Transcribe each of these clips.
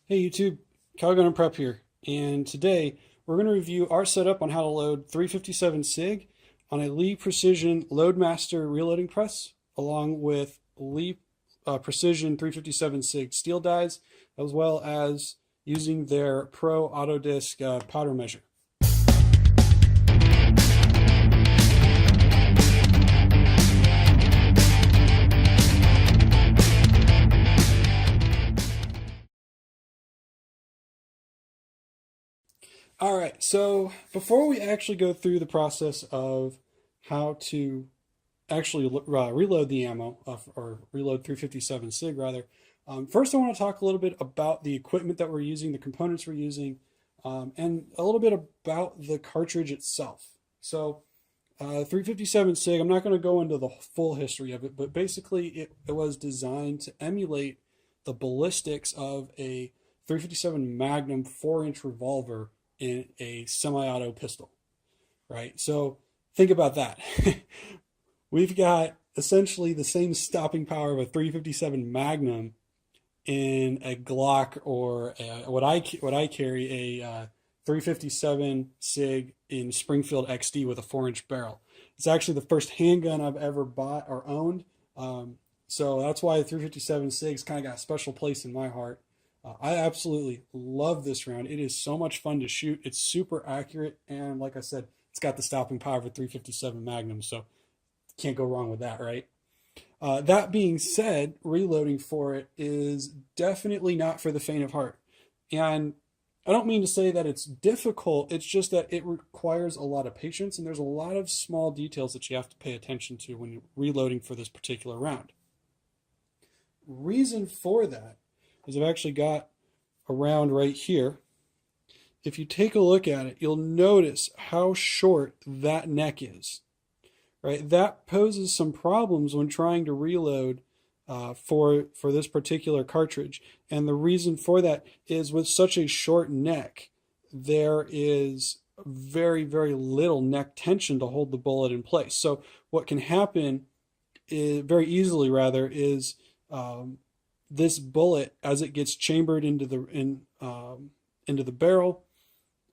Hey YouTube, Calgunandprep here, and today we're going to review our setup on how to load 357 SIG on a Lee Precision Loadmaster reloading press, along with Lee Precision 357 SIG steel dies, as well as using their Pro Auto Disc powder measure. All right, so before we actually go through the process of how to actually reload the ammo, or reload 357 SIG rather, first I want to talk a little bit about the equipment that we're using, the components we're using, and a little bit about the cartridge itself. So 357 SIG, I'm not going to go into the full history of it, but basically it was designed to emulate the ballistics of a 357 Magnum 4-inch revolver in a semi-auto pistol, right? So think about that. We've got essentially the same stopping power of a 357 Magnum in a Glock, or what I carry, a 357 SIG in Springfield XD with a 4-inch barrel. It's actually the first handgun I've ever bought or owned. So that's why 357 SIG's kind of got a special place in my heart. I absolutely love this round. It is so much fun to shoot. It's super accurate, and like I said, it's got the stopping power of a 357 Magnum, so can't go wrong with that, right? That being said, reloading for it is definitely not for the faint of heart. And I don't mean to say that it's difficult, it's just that it requires a lot of patience, and there's a lot of small details that you have to pay attention to when you're reloading for this particular round. Reason for that is I've actually got a round right here. If you take a look at it, you'll notice how short that neck is, right? That poses some problems when trying to reload for this particular cartridge. And the reason for that is with such a short neck, there is very, very little neck tension to hold the bullet in place. So what can happen is, very easily rather, is this bullet, as it gets chambered into the barrel,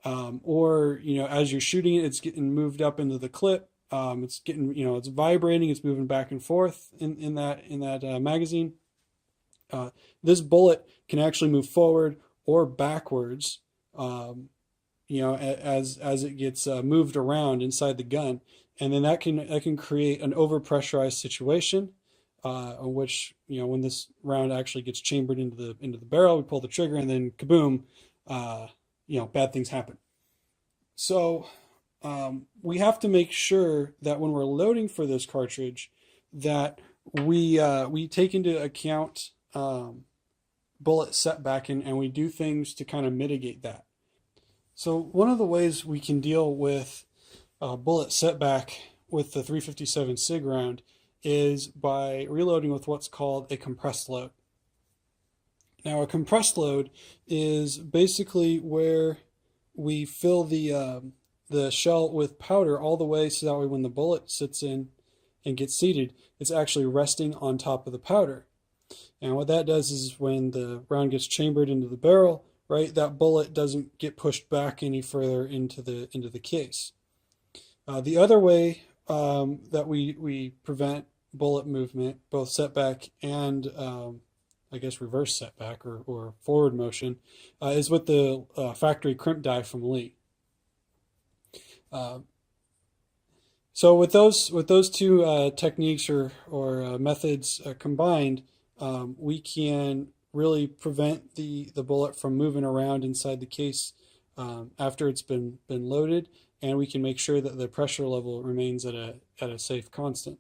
or as you're shooting it, it's getting moved up into the clip. It's getting, it's vibrating, it's moving back and forth in that magazine. This bullet can actually move forward or backwards, as it gets moved around inside the gun, and then that can create an overpressurized situation, in which, when this round actually gets chambered into the barrel, we pull the trigger, and then kaboom, bad things happen. So we have to make sure that when we're loading for this cartridge, that we take into account bullet setback, and we do things to kind of mitigate that. So one of the ways we can deal with bullet setback with the 357 SIG round is by reloading with what's called a compressed load. Now, a compressed load is basically where we fill the shell with powder all the way, so that way when the bullet sits in and gets seated, it's actually resting on top of the powder. And what that does is when the round gets chambered into the barrel, right, that bullet doesn't get pushed back any further into the case. The other way that we prevent bullet movement, both setback and I guess reverse setback or forward motion, is with the factory crimp die from Lee. So with those two techniques or methods combined, we can really prevent the bullet from moving around inside the case after it's been loaded, and we can make sure that the pressure level remains at a safe constant.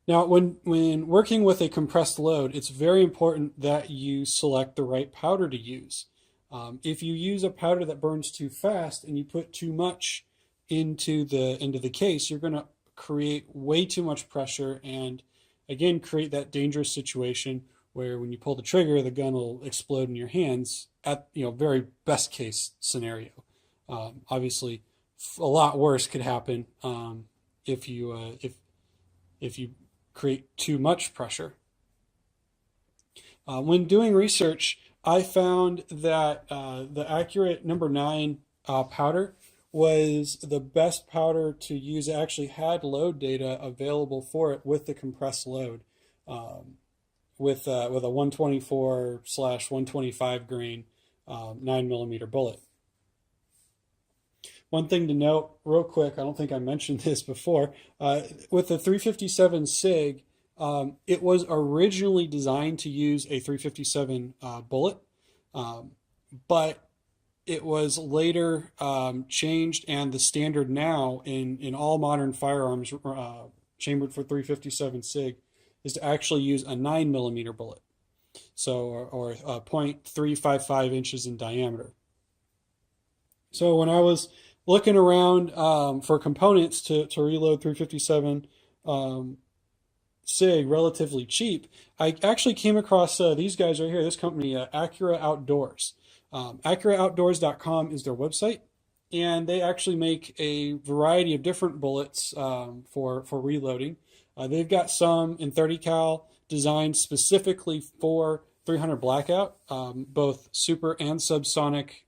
Now, when working with a compressed load, it's very important that you select the right powder to use. If you use a powder that burns too fast and you put too much into the case, you're going to create way too much pressure, and again create that dangerous situation where when you pull the trigger, the gun will explode in your hands. At very best case scenario. Obviously, a lot worse could happen if you create too much pressure. When doing research, I found that the accurate number 9 powder was the best powder to use. It actually had load data available for it with the compressed load, um, with a 124/125 grain 9 millimeter bullet. One thing to note, real quick, I don't think I mentioned this before, with the 357 SIG, it was originally designed to use a 357 bullet, um, but it was later changed, and the standard now in all modern firearms chambered for 357 SIG is to actually use a 9 millimeter bullet, so or 0.355 inches in diameter. So when I was looking around for components to reload 357 SIG relatively cheap, I actually came across these guys right here, this company, Accura Outdoors. AccuraOutdoors.com is their website, and they actually make a variety of different bullets for reloading. They've got some in 30 cal designed specifically for 300 blackout, both super and subsonic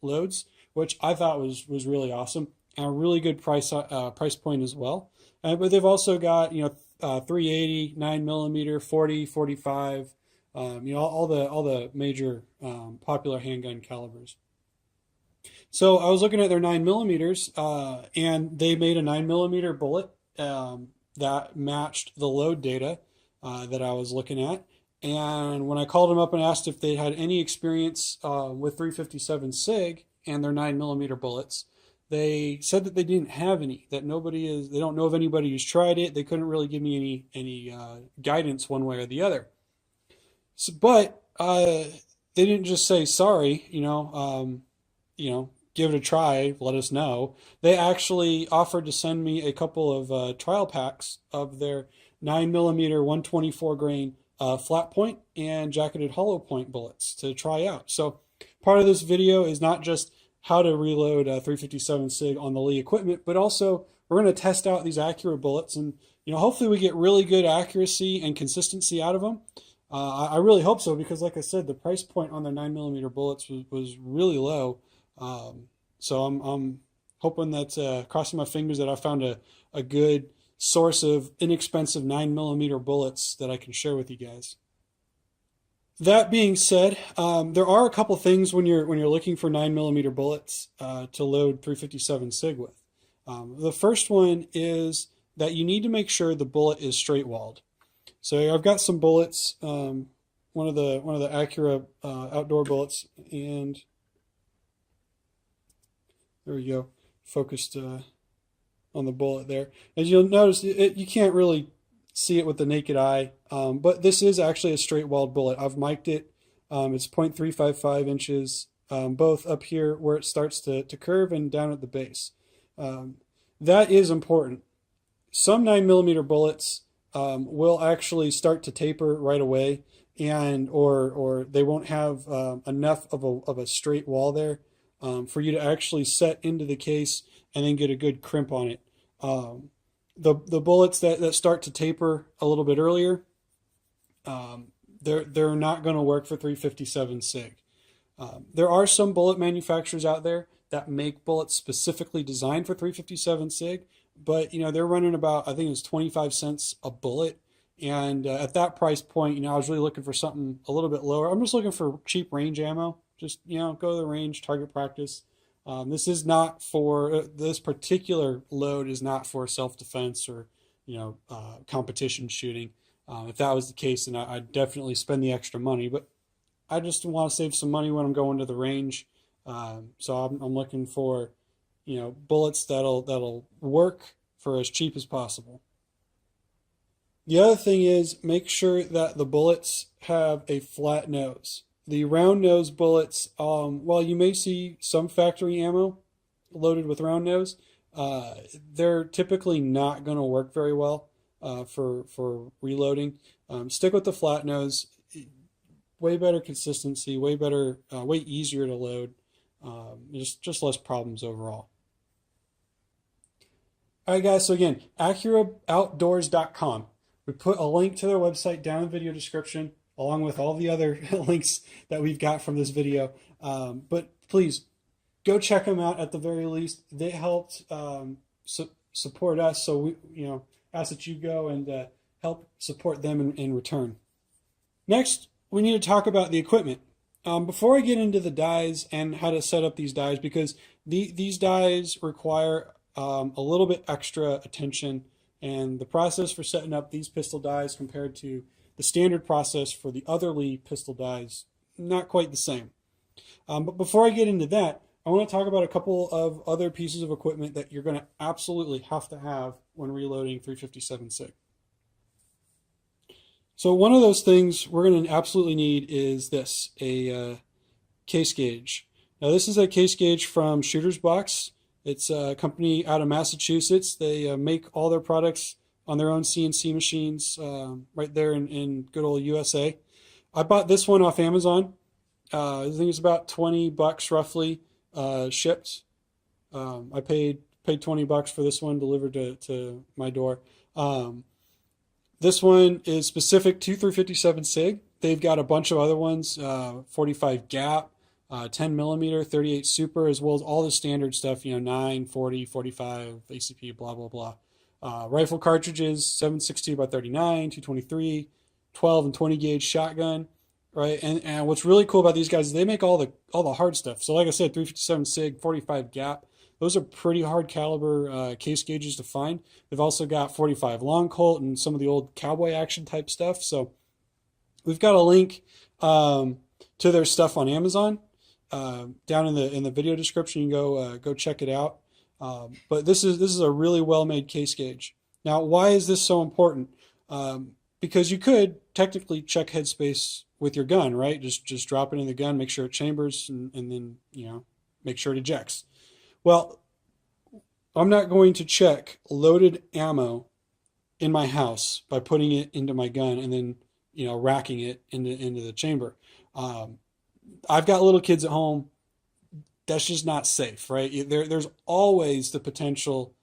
loads, which I thought was really awesome, and a really good price point as well. But they've also got 380, 9 millimeter, 40, 45, all the major popular handgun calibers. So I was looking at their 9 millimeters, and they made a 9 millimeter bullet that matched the load data that I was looking at. And when I called them up and asked if they had any experience with 357 SIG and their 9 millimeter bullets, they said that they didn't have any. They don't know of anybody who's tried it. They couldn't really give me any guidance one way or the other. So, but they didn't just say sorry, give it a try, let us know. They actually offered to send me a couple of trial packs of their 9 millimeter 124 grain flat point and jacketed hollow point bullets to try out. So part of this video is not just how to reload 357 SIG on the Lee equipment, but also we're going to test out these Accura bullets, and hopefully we get really good accuracy and consistency out of them. I really hope so, because like I said, the price point on their 9 millimeter bullets was really low. So I'm hoping that, crossing my fingers, that I found a good source of inexpensive 9 millimeter bullets that I can share with you guys. That being said, there are a couple things when you're looking for 9 millimeter bullets to load 357 SIG with. The first one is that you need to make sure the bullet is straight walled. So I've got some bullets, one of the Accura outdoor bullets, and there we go, focused on the bullet there. As you'll notice, you can't really see it with the naked eye, but this is actually a straight walled bullet. I've mic'd it. It's 0.355 inches, both up here where it starts to curve and down at the base. That is important. Some 9 millimeter bullets will actually start to taper right away, and or they won't have enough of a straight wall there for you to actually set into the case and then get a good crimp on it. The bullets that start to taper a little bit earlier, they're not going to work for 357 SIG. There are some bullet manufacturers out there that make bullets specifically designed for 357 SIG, but they're running about, I think it's 25 cents a bullet, and at that price point, I was really looking for something a little bit lower. I'm just looking for cheap range ammo. Just go to the range, target practice. This is not for this particular load is not for self-defense or competition shooting. If that was the case, then I'd definitely spend the extra money. But I just want to save some money when I'm going to the range. So I'm looking for bullets that'll work for as cheap as possible. The other thing is, make sure that the bullets have a flat nose. The round nose bullets, while you may see some factory ammo loaded with round nose, they're typically not going to work very well for reloading. Stick with the flat nose. Way better consistency, way better, way easier to load. Just less problems overall. All right, guys. So again, AccuraOutdoors.com. We put a link to their website down in the video description. along with all the other links that we've got from this video. But please go check them out at the very least. They helped support us, so we ask that you go and help support them in return. Next, we need to talk about the equipment. Before I get into the dies and how to set up these dies, because these dies require a little bit extra attention, and the process for setting up these pistol dies compared to the standard process for the other Lee pistol dies, not quite the same. But before I get into that, I want to talk about a couple of other pieces of equipment that you're going to absolutely have to have when reloading 357 SIG. So one of those things we're going to absolutely need is this, a case gauge. Now this is a case gauge from Shooter's Box. It's a company out of Massachusetts. They make all their products on their own CNC machines right there in good old USA. I bought this one off Amazon. I think it's about $20 roughly shipped. I paid $20 for this one delivered to my door. This one is specific to 357 SIG. They've got a bunch of other ones, 45 gap, 10 millimeter, 38 super, as well as all the standard stuff, 9, 40, 45, ACP, blah, blah, blah. Rifle cartridges, 7.62 by 39, 223, 12 and 20 gauge shotgun, right? And what's really cool about these guys is they make all the hard stuff. So like I said, 357 SIG, 45 gap. Those are pretty hard caliber case gauges to find. They've also got 45 long Colt and some of the old cowboy action type stuff. So we've got a link to their stuff on Amazon down in the video description. You can go check it out. But this is a really well made case gauge. Now, why is this so important? Because you could technically check headspace with your gun, right? Just drop it in the gun, make sure it chambers, and then make sure it ejects. Well, I'm not going to check loaded ammo in my house by putting it into my gun and then racking it into the chamber. I've got little kids at home. That's just not safe, right? There's always the potential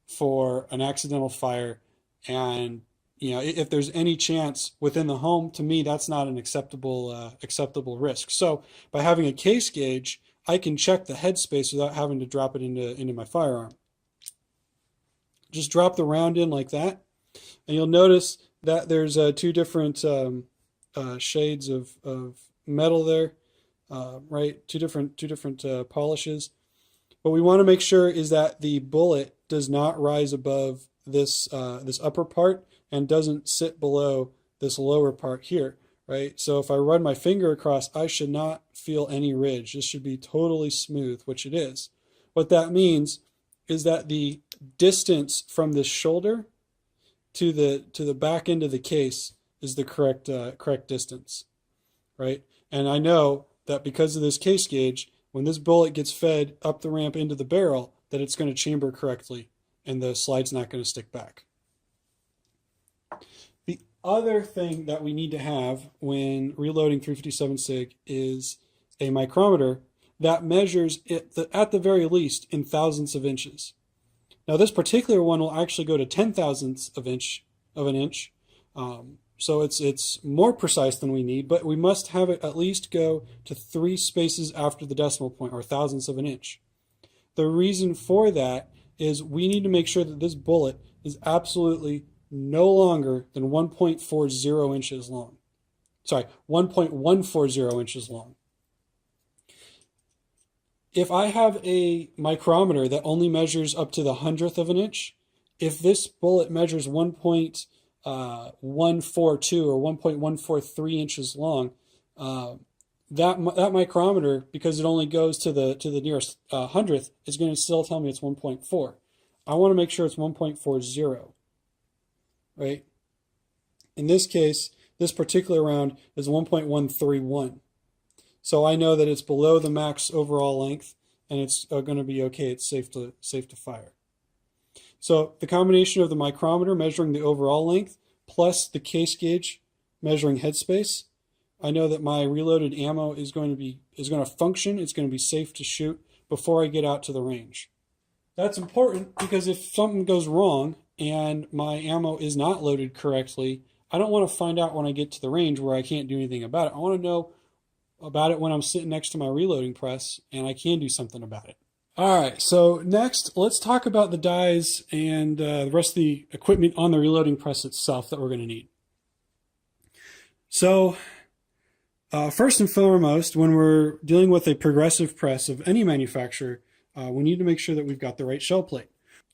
for an accidental fire, and if there's any chance within the home, to me that's not an acceptable risk. So by having a case gauge, I can check the headspace without having to drop it into my firearm. Just drop the round in like that, and you'll notice that there's two different shades of metal there, right? Two different polishes. What we want to make sure is that the bullet does not rise above this upper part and doesn't sit below this lower part here. Right? So if I run my finger across, I should not feel any ridge. This should be totally smooth, which it is. What that means is that the distance from the shoulder to the back end of the case is the correct distance, right? And I know that because of this case gauge, when this bullet gets fed up the ramp into the barrel, that it's going to chamber correctly and the slide's not going to stick back. Other thing that we need to have when reloading 357 SIG is a micrometer that measures it at the very least in thousandths of inches. Now this particular one will actually go to 10,000ths of an inch. So it's more precise than we need, but we must have it at least go to 3 spaces after the decimal point, or thousandths of an inch. The reason for that is we need to make sure that this bullet is absolutely no longer than 1.40 inches long. Sorry, 1.140 inches long. If I have a micrometer that only measures up to the 100th of an inch, if this bullet measures 1.142 or 1.143 inches long, that micrometer, because it only goes to the nearest 100th, is going to still tell me it's 1.4. I want to make sure it's 1.40. Right? In this case, this particular round is 1.131. So I know that it's below the max overall length, and it's going to be okay. It's safe to fire. So the combination of the micrometer measuring the overall length plus the case gauge measuring headspace, I know that my reloaded ammo is going to function. It's going to be safe to shoot before I get out to the range. That's important because if something goes wrong and my ammo is not loaded correctly, I don't want to find out when I get to the range where I can't do anything about it. I want to know about it when I'm sitting next to my reloading press and I can do something about it. All right, so next, let's talk about the dies and the rest of the equipment on the reloading press itself that we're going to need. So first and foremost, when we're dealing with a progressive press of any manufacturer, we need to make sure that we've got the right shell plate.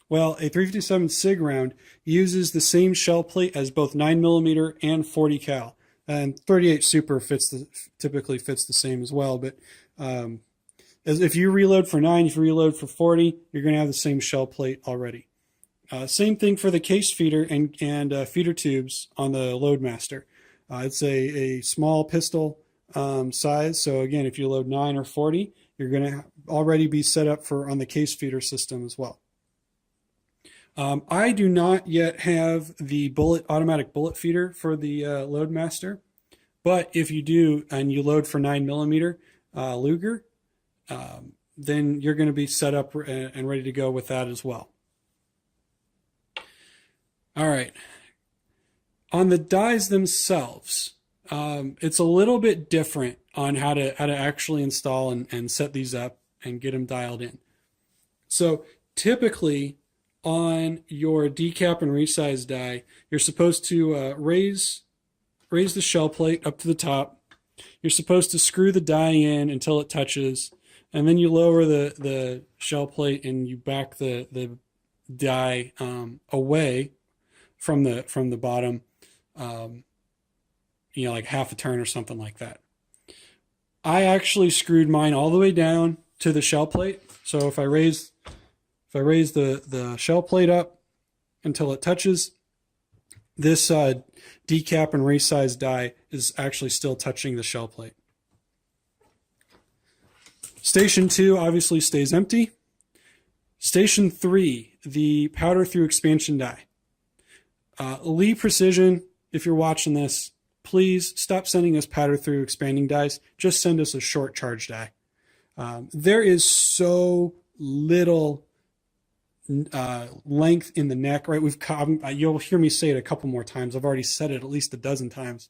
Well, a 357 SIG round uses the same shell plate as both 9mm and 40 cal. And 38 Super typically fits the same as well. But if you reload for 9, if you reload for 40, you're going to have the same shell plate already. Same thing for the case feeder and feeder tubes on the Loadmaster. It's a small pistol size. So again, if you load 9 or 40, you're going to already be set up for on the case feeder system as well. I do not yet have the automatic bullet feeder for the Loadmaster, but if you do and you load for 9mm Luger, then you're going to be set up and ready to go with that as well. All right. On the dies themselves, it's a little bit different on how to actually install and set these up and get them dialed in. So typically on your decap and resize die, you're supposed to raise the shell plate up to the top. You're supposed to screw the die in until it touches, and then you lower the shell plate and you back the die away from the bottom, like half a turn or something like that. I actually screwed mine all the way down to the shell plate. So if I raise the shell plate up until it touches, this decap and resize die is actually still touching the shell plate. Station 2 obviously stays empty. Station 3, the powder through expansion die. Lee Precision, if you're watching this, please stop sending us powder through expanding dies. Just send us a short charge die. There is so little length in the neck, right? You'll hear me say it a couple more times. I've already said it at least a dozen times.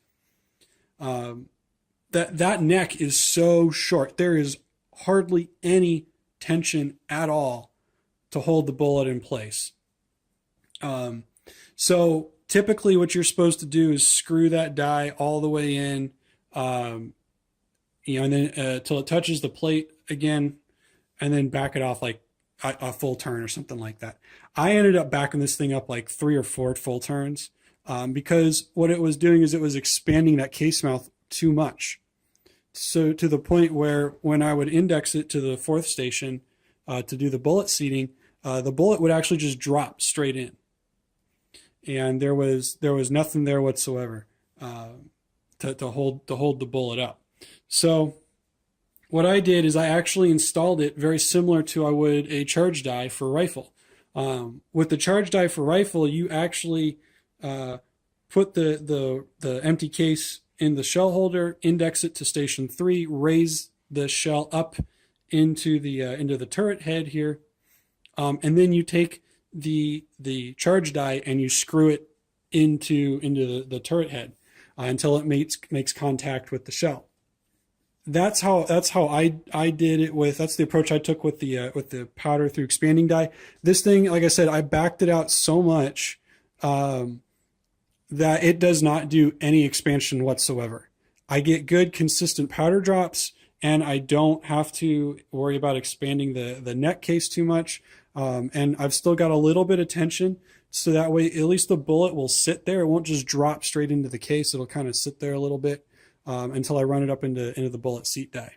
That neck is so short. There is hardly any tension at all to hold the bullet in place. So typically what you're supposed to do is screw that die all the way in, and then till it touches the plate again, and then back it off like a full turn or something like that. I ended up backing this thing up like 3 or 4 full turns because what it was doing is it was expanding that case mouth too much. So to the point where when I would index it to the 4th station to do the bullet seating, the bullet would actually just drop straight in. And there was nothing there whatsoever to hold the bullet up. So what I did is I actually installed it very similar to I would a charge die for rifle. With the charge die for rifle, you actually put the empty case in the shell holder, index it to station 3, raise the shell up into the turret head here, and then you take the charge die and you screw it into the turret head until it makes contact with the shell. That's how I did it with. That's the approach I took with the powder through expanding die. This thing, like I said, I backed it out so much that it does not do any expansion whatsoever. I get good consistent powder drops, and I don't have to worry about expanding the neck case too much. And I've still got a little bit of tension, so that way at least the bullet will sit there. It won't just drop straight into the case. It'll kind of sit there a little bit until I run it up into the bullet seat die.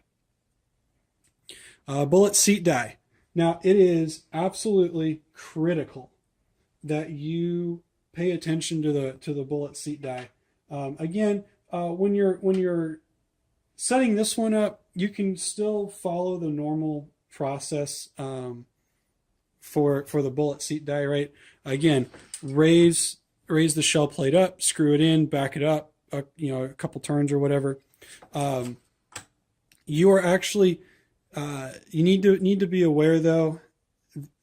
Bullet seat die. Now, it is absolutely critical that you pay attention to the bullet seat die. Again, when you're setting this one up, you can still follow the normal process for the bullet seat die, right? Again, raise the shell plate up, screw it in, back it up, a couple turns or whatever. You are actually you need to be aware though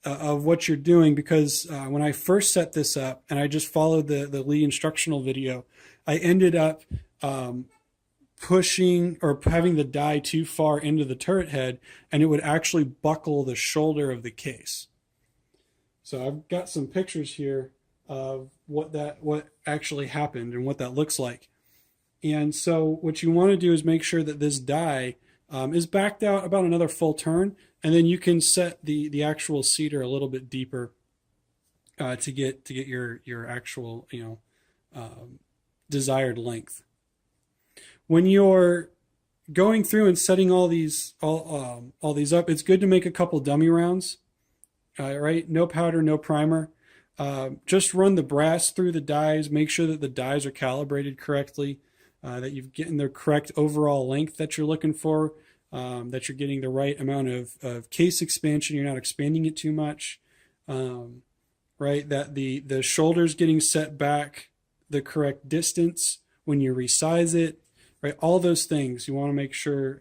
of what you're doing, because when I first set this up and I just followed the Lee instructional video, I ended up pushing or having the die too far into the turret head, and it would actually buckle the shoulder of the case. So I've got some pictures here of what actually happened and what that looks like. And so what you want to do is make sure that this die is backed out about another full turn, and then you can set the actual cedar a little bit deeper to get your actual desired length. When you're going through and setting all these up, it's good to make a couple dummy rounds. Right? No powder, no primer. Just run the brass through the dies. Make sure that the dies are calibrated correctly, that you've getting the correct overall length that you're looking for, that you're getting the right amount of case expansion. You're not expanding it too much, right? That the shoulder's getting set back the correct distance when you resize it, right? All those things you want to make sure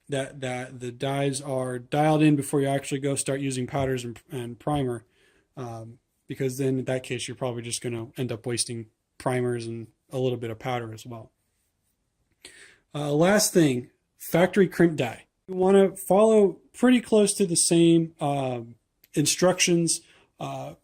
that the dies are dialed in before you actually go start using powders and primer, because then in that case you're probably just going to end up wasting primers and a little bit of powder as well. Last thing, factory crimp die. You want to follow pretty close to the same instructions, in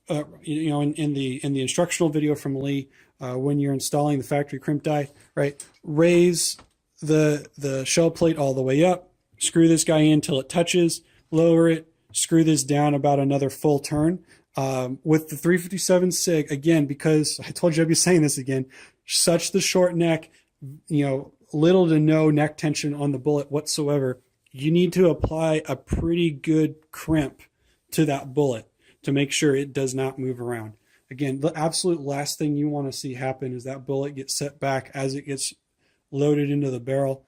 the instructional video from Lee when you're installing the factory crimp die. Right, raise the shell plate all the way up. Screw this guy in till it touches, lower it, screw this down about another full turn. With the 357 SIG, again, because I told you I'd be saying this again, such the short neck, little to no neck tension on the bullet whatsoever, you need to apply a pretty good crimp to that bullet to make sure it does not move around. Again, the absolute last thing you want to see happen is that bullet gets set back as it gets loaded into the barrel,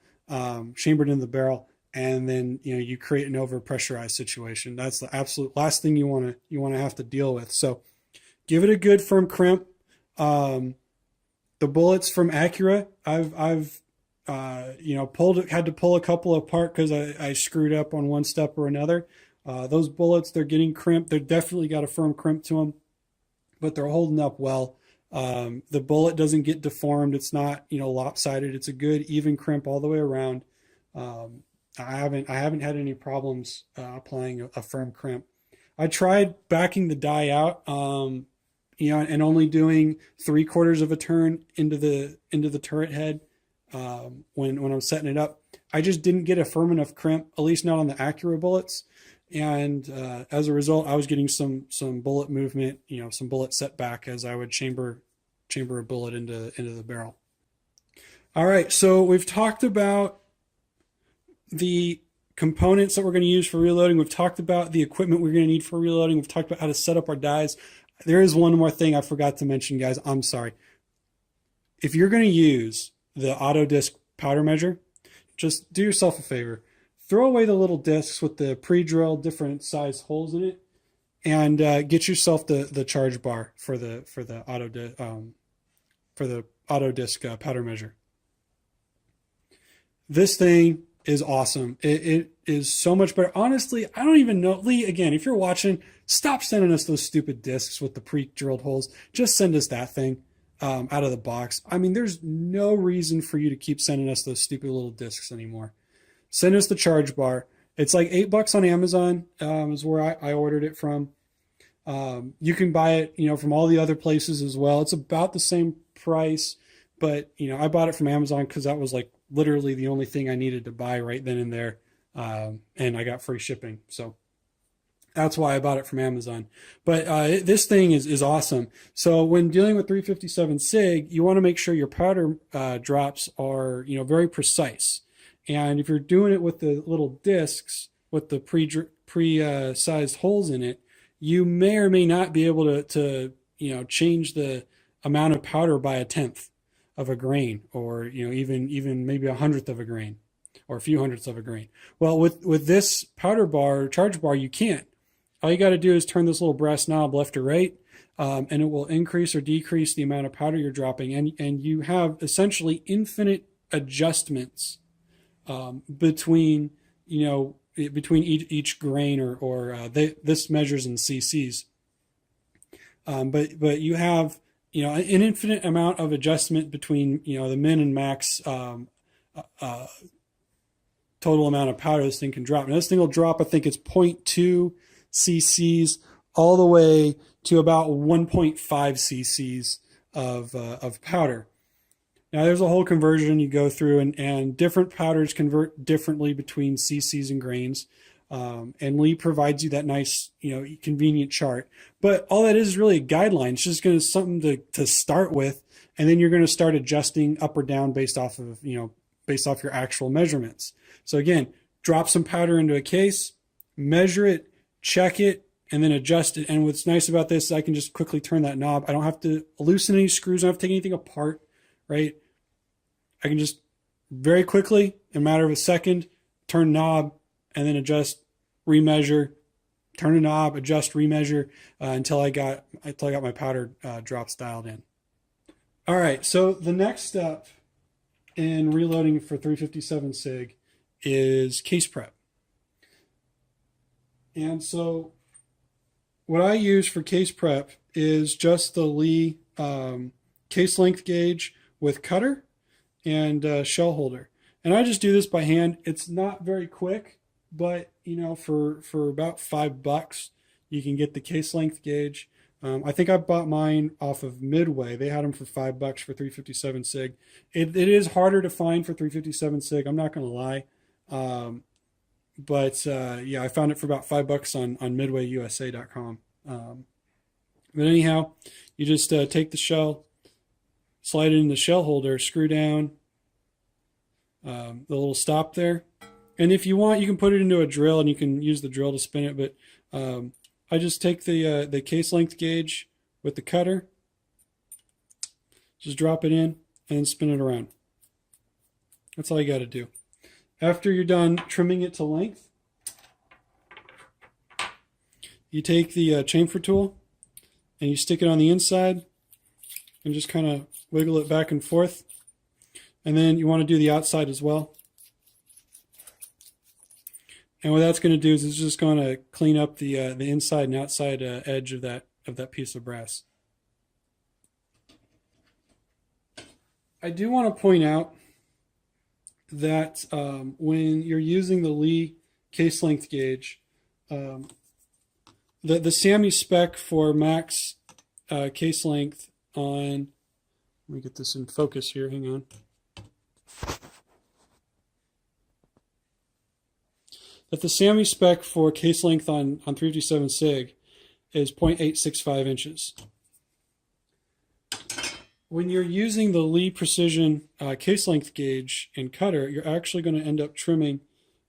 chambered in the barrel, and then you create an overpressurized situation. That's the absolute last thing you want to have to deal with. So give it a good firm crimp. The bullets from Acura, I've had to pull a couple apart because I screwed up on one step or another. Those bullets, they're getting crimped. They're definitely got a firm crimp to them, but they're holding up well. The bullet doesn't get deformed. It's not lopsided. It's a good even crimp all the way around. I haven't had any problems applying a firm crimp. I tried backing the die out, and only doing 3/4 of a turn into the turret head when I was setting it up. I just didn't get a firm enough crimp, at least not on the Acura bullets, and as a result, I was getting some bullet movement, some bullet setback as I would chamber a bullet into the barrel. All right, so we've talked about the components that we're going to use for reloading. We've talked about the equipment we're going to need for reloading. We've talked about how to set up our dies. There is one more thing I forgot to mention, guys. I'm sorry. If you're going to use the auto disc powder measure, just do yourself a favor. Throw away the little discs with the pre-drilled different size holes in it, and get yourself the charge bar for the auto disc powder measure. This thing is awesome. It is so much better. Honestly, I don't even know. Lee, again, if you're watching, stop sending us those stupid discs with the pre-drilled holes. Just send us that thing out of the box. I mean, there's no reason for you to keep sending us those stupid little discs anymore. Send us the charge bar. It's like $8 on Amazon is where I ordered it from. You can buy it, from all the other places as well. It's about the same price, but I bought it from Amazon because that was like literally the only thing I needed to buy right then and there, and I got free shipping. So that's why I bought it from Amazon. But this thing is awesome. So when dealing with 357 SIG, you want to make sure your powder drops are very precise. And if you're doing it with the little discs with the pre-sized holes in it, you may or may not be able to change the amount of powder by 1/10 of a grain, or even maybe 1/100th of a grain, or a few hundredths of a grain. Well, with this powder bar, charge bar, you can't. All you got to do is turn this little brass knob left or right, and it will increase or decrease the amount of powder you're dropping, and you have essentially infinite adjustments between each grain, or this measures in cc's, but you have an infinite amount of adjustment between, the min and max uh, total amount of powder this thing can drop. Now this thing will drop, I think it's 0.2 cc's all the way to about 1.5 cc's of powder. Now there's a whole conversion you go through, and different powders convert differently between cc's and grains. And Lee provides you that nice, convenient chart. But all that is really a guideline. It's just going to something to start with, and then you're going to start adjusting up or down based off your actual measurements. So again, drop some powder into a case, measure it, check it, and then adjust it. And what's nice about this is I can just quickly turn that knob. I don't have to loosen any screws. I don't have to take anything apart, right? I can just very quickly, in a matter of a second, turn knob, and then adjust, remeasure, turn a knob, adjust, remeasure, until I got my powder drops dialed in. All right, so the next step in reloading for 357 SIG is case prep. And so what I use for case prep is just the Lee case length gauge with cutter and shell holder. And I just do this by hand. It's not very quick, but for about $5 you can get the case length gauge. I think I bought mine off of Midway. They had them for $5 for 357 SIG. It is harder to find for 357 SIG, I'm not going to lie. But I found it for about $5 on midwayusa.com. But anyhow, you just take the shell, slide it in the shell holder, screw down the little stop there. And if you want, you can put it into a drill and you can use the drill to spin it. But I just take the case length gauge with the cutter, just drop it in and spin it around. That's all you got to do. After you're done trimming it to length, you take the chamfer tool and you stick it on the inside and just kind of wiggle it back and forth. And then you want to do the outside as well. And what that's going to do is it's just going to clean up the inside and outside edge of that piece of brass. I do want to point out that when you're using the Lee case length gauge, the SAMI spec for max case length on, let me get this in focus here, hang on. That the SAMI spec for case length on 357 SIG is 0.865 inches. When you're using the Lee Precision case length gauge and cutter, you're actually going to end up trimming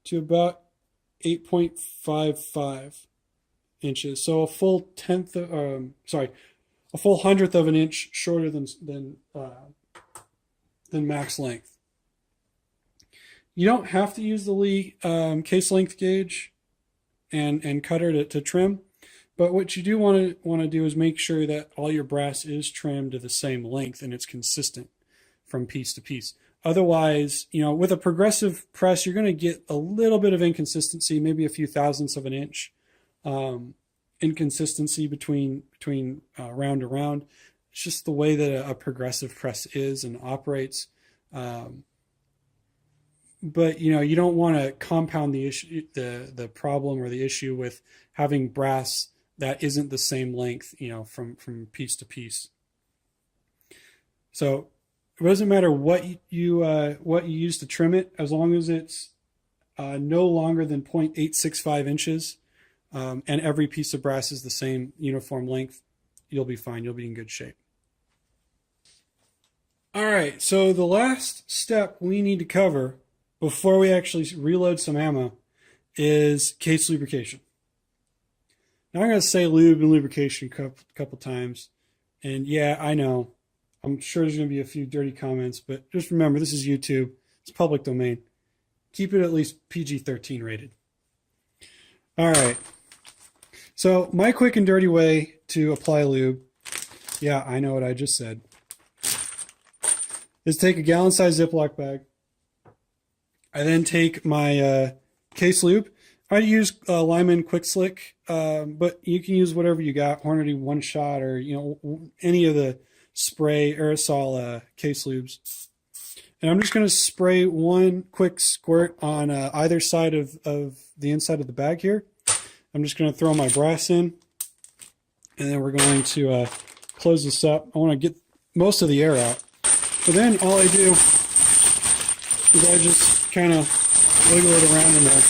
to about 8.55 inches. So a full hundredth of an inch shorter than max length. You don't have to use the Lee case length gauge and cutter to trim, but what you do want to do is make sure that all your brass is trimmed to the same length and it's consistent from piece to piece. Otherwise, with a progressive press, you're going to get a little bit of inconsistency, maybe a few thousandths of an inch inconsistency between round to round. It's just the way that a progressive press is and operates. But you don't want to compound the issue, the problem or the issue with having brass that isn't the same length, from piece to piece. So it doesn't matter what you use to trim it, as long as it's no longer than 0.865 inches, and every piece of brass is the same uniform length, you'll be fine. You'll be in good shape. All right, so the last step we need to cover before we actually reload some ammo is case lubrication. Now I'm going to say lube and lubrication a couple times. And yeah, I know, I'm sure there's going to be a few dirty comments, but just remember, this is YouTube. It's public domain. Keep it at least PG-13 rated. All right. So my quick and dirty way to apply lube, yeah, I know what I just said, is take a gallon-sized Ziploc bag. I then take my case lube. I use Lyman Quick Slick, but you can use whatever you got, Hornady One Shot, or any of the spray aerosol case lubes. And I'm just going to spray one quick squirt on either side of the inside of the bag here. I'm just going to throw my brass in, and then we're going to close this up. I want to get most of the air out. But then all I do is I just kind of wiggle it around in there.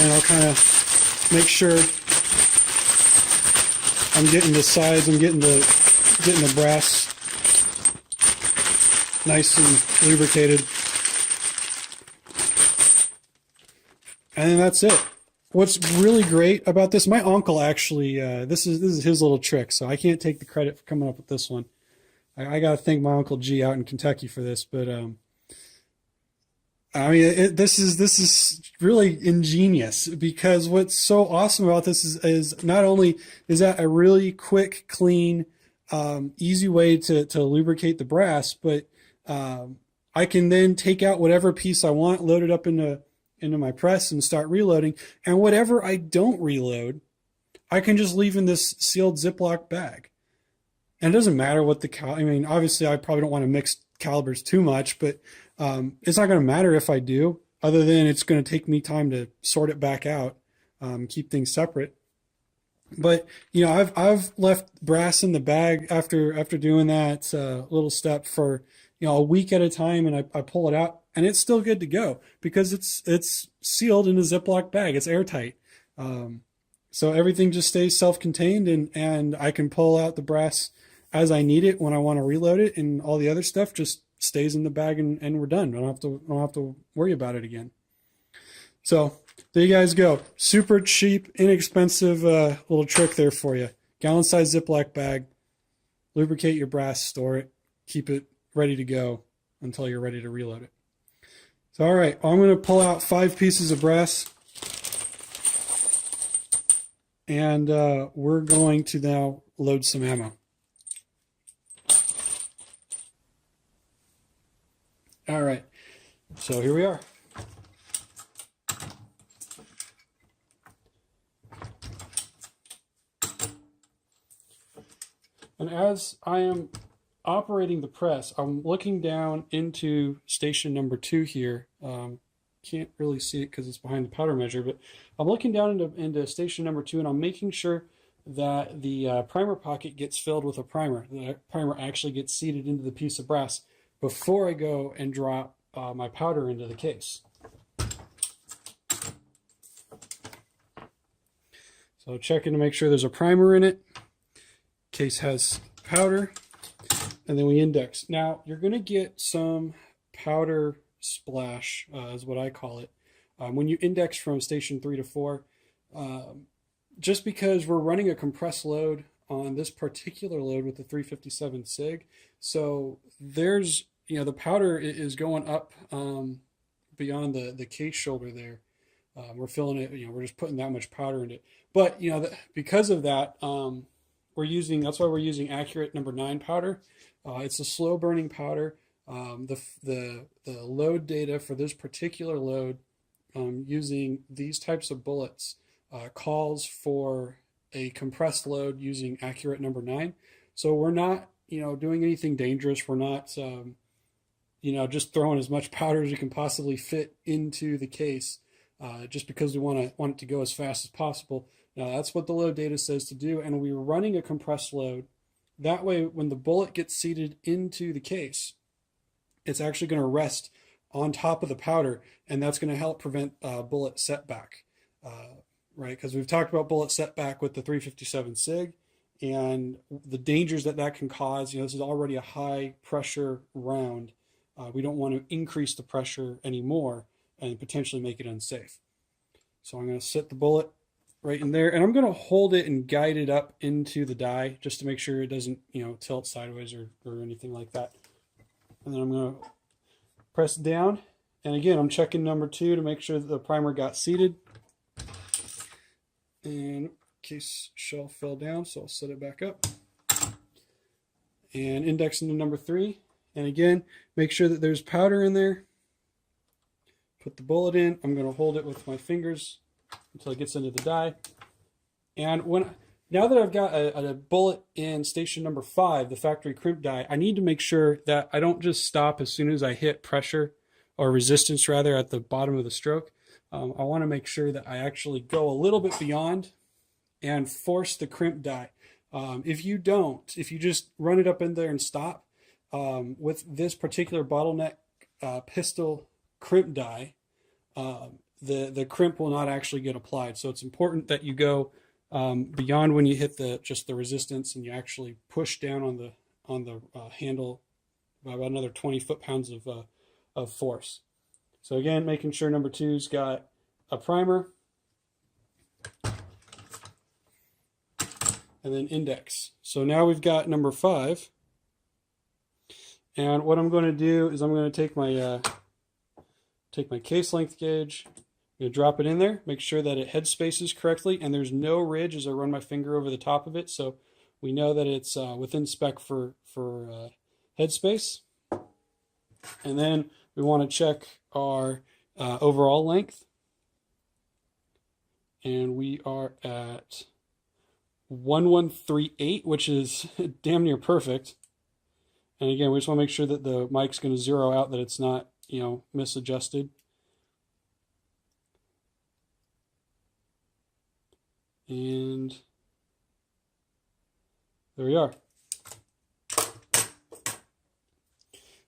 And I'll kind of make sure I'm getting the sides, I'm getting the brass nice and lubricated. And then that's it. What's really great about this, my uncle actually, this is his little trick, so I can't take the credit for coming up with this one. I got to thank my Uncle G out in Kentucky for this, but I mean, this is really ingenious, because what's so awesome about this is not only is that a really quick, clean, easy way to lubricate the brass, but I can then take out whatever piece I want, load it up into my press, and start reloading. And whatever I don't reload, I can just leave in this sealed Ziploc bag. And it doesn't matter what I mean, obviously I probably don't want to mix calibers too much, but it's not going to matter if I do, other than it's going to take me time to sort it back out, keep things separate. But you know, I've left brass in the bag after doing that little step for, you know, a week at a time, and I pull it out, and it's still good to go because it's sealed in a Ziploc bag. It's airtight. So everything just stays self-contained, and I can pull out the brass as I need it when I want to reload it, and all the other stuff just stays in the bag, and we're done. I don't have to worry about it again. So there you guys go. Super cheap, inexpensive little trick there for you. Gallon-sized Ziploc bag. Lubricate your brass, store it, keep it ready to go until you're ready to reload it. So all right, I'm going to pull out 5 pieces of brass, and we're going to now load some ammo. All right, so here we are. And as I am operating the press, I'm looking down into station number 2 here. Can't really see it because it's behind the powder measure, but I'm looking down into station number 2, and I'm making sure that the primer pocket gets filled with a primer. The primer actually gets seated into the piece of brass before I go and drop my powder into the case. So checking to make sure there's a primer in it. Case has powder, and then we index. Now you're going to get some powder splash, is what I call it, when you index from station 3 to 4. Just because we're running a compressed load on this particular load with the 357 SIG, so there's, you know, the powder is going up beyond the case shoulder there. We're filling it, you know, we're just putting that much powder in it. But, you know, because of that, that's why we're using accurate number 9 powder. It's a slow burning powder. The load data for this particular load, using these types of bullets, calls for a compressed load using accurate number 9. So we're not, you know, doing anything dangerous. We're not, you know, just throwing as much powder as we can possibly fit into the case, just because we want it to go as fast as possible. Now that's what the load data says to do, and we're running a compressed load. That way, when the bullet gets seated into the case, it's actually going to rest on top of the powder, and that's going to help prevent bullet setback, right? Because we've talked about bullet setback with the 357 SIG and the dangers that can cause. You know, this is already a high pressure round. We don't want to increase the pressure anymore and potentially make it unsafe. So I'm going to set the bullet right in there, and I'm going to hold it and guide it up into the die just to make sure it doesn't, you know, tilt sideways or anything like that. And then I'm going to press down, and again, I'm checking number 2 to make sure that the primer got seated. And case shell fell down, so I'll set it back up. And index into number 3, and again, make sure that there's powder in there. Put the bullet in. I'm going to hold it with my fingers until it gets into the die. And now that I've got a bullet in station number 5, the factory crimp die, I need to make sure that I don't just stop as soon as I hit pressure or resistance rather at the bottom of the stroke. I want to make sure that I actually go a little bit beyond and force the crimp die. If you don't, if you just run it up in there and stop, with this particular bottleneck pistol crimp die, the crimp will not actually get applied. So it's important that you go beyond when you hit just the resistance, and you actually push down on the handle by about another 20 foot-pounds of force. So again, making sure number 2's got a primer and then index. So now we've got number 5. And what I'm going to do is I'm going to take my case length gauge, I'm going to drop it in there, make sure that it head spaces correctly, and there's no ridge as I run my finger over the top of it, so we know that it's within spec for head space. And then we want to check our overall length, and we are at 1138, which is damn near perfect. And again, we just want to make sure that the mic's going to zero out, that it's not, misadjusted. And there we are.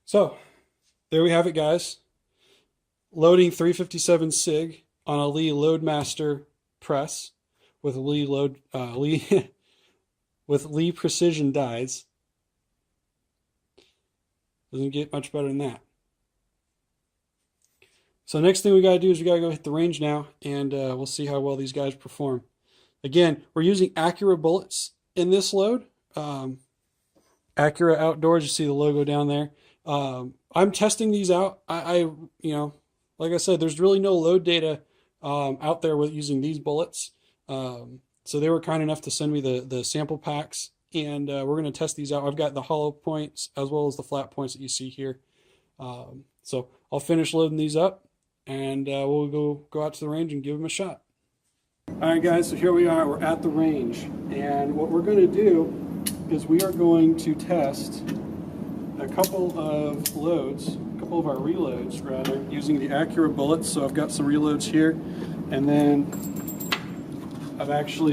So there we have it, guys. Loading 357 SIG on a Lee Loadmaster press with Lee with Lee precision dies. Doesn't get much better than that. So next thing we got to do is we got to go hit the range now, and we'll see how well these guys perform. Again, we're using Acura bullets in this load. Acura Outdoors, you see the logo down there. I'm testing these out. Like I said, there's really no load data out there with using these bullets. So they were kind enough to send me the sample packs, and we're going to test these out. I've got the hollow points as well as the flat points that you see here. So I'll finish loading these up, and we'll go out to the range and give them a shot. All right, guys, so here we are. We're at the range, and what we're going to do is we are going to test a couple of loads, a couple of our reloads, rather, using the Acura bullets. So I've got some reloads here, and then I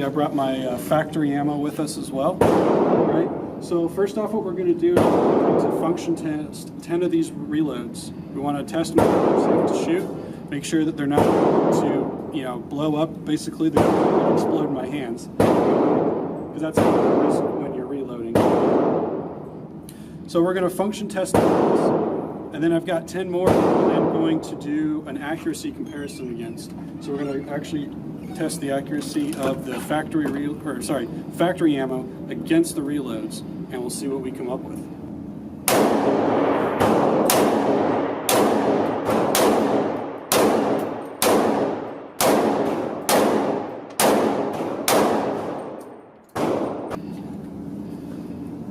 brought my factory ammo with us as well. All right. So first off, what we're going to do is we're going to function test 10 of these reloads. We want to test them safe to shoot, make sure that they're not going to blow up. Basically, they're going to explode in my hands, because that's the risk when you're reloading. So we're going to function test these, and then I've got 10 more that I'm going to do an accuracy comparison against. So we're going to actually test the accuracy of the factory ammo against the reloads, and we'll see what we come up with.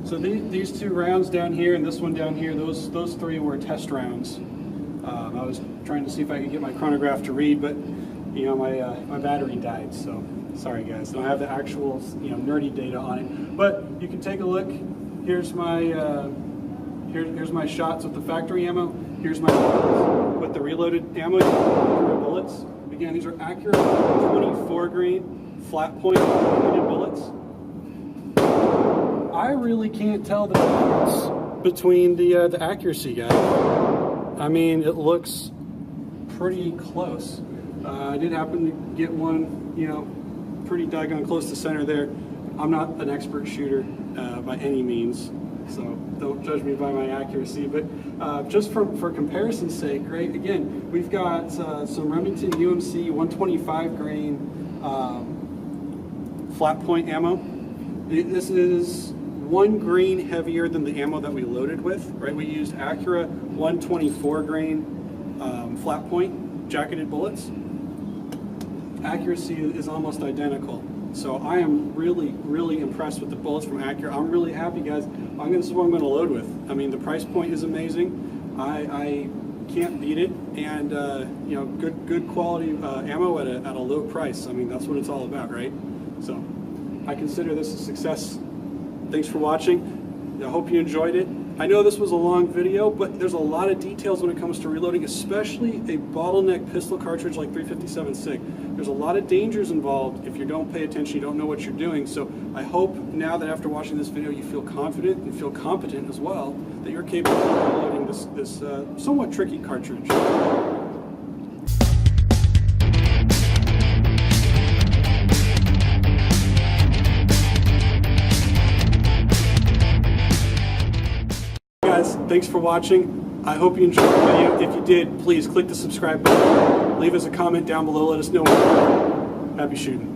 So these two rounds down here and this one down here, those three were test rounds. I was trying to see if I could get my chronograph to read, but my battery died, so sorry guys. I don't have the actual nerdy data on it, but you can take a look. Here's my here's my shots with the factory ammo. Here's my shots with the reloaded ammo, bullets. Again, these are accurate 24 grain flat point bullets. I really can't tell the difference between the accuracy, guys. I mean, it looks pretty close. I did happen to get one, pretty daggone close to center there. I'm not an expert shooter by any means, so don't judge me by my accuracy. But just for comparison's sake, right? Again, we've got some Remington UMC 125 grain flat point ammo. This is 1 grain heavier than the ammo that we loaded with, right? We used Acura 124 grain flat point jacketed bullets. Accuracy is almost identical. So I am really, really impressed with the bullets from Acura. I'm really happy, guys. This is what I'm going to load with. I mean, the price point is amazing. I can't beat it, and good quality ammo at a low price. I mean, that's what it's all about, right? So I consider this a success. Thanks for watching. I hope you enjoyed it. I know this was a long video, but there's a lot of details when it comes to reloading, especially a bottleneck pistol cartridge like 357 SIG. There's a lot of dangers involved if you don't pay attention, you don't know what you're doing. So I hope now that after watching this video you feel confident and feel competent as well that you're capable of reloading this somewhat tricky cartridge. Guys, thanks for watching. I hope you enjoyed the video. If you did, please click the subscribe button. Leave us a comment down below. Let us know. Happy shooting.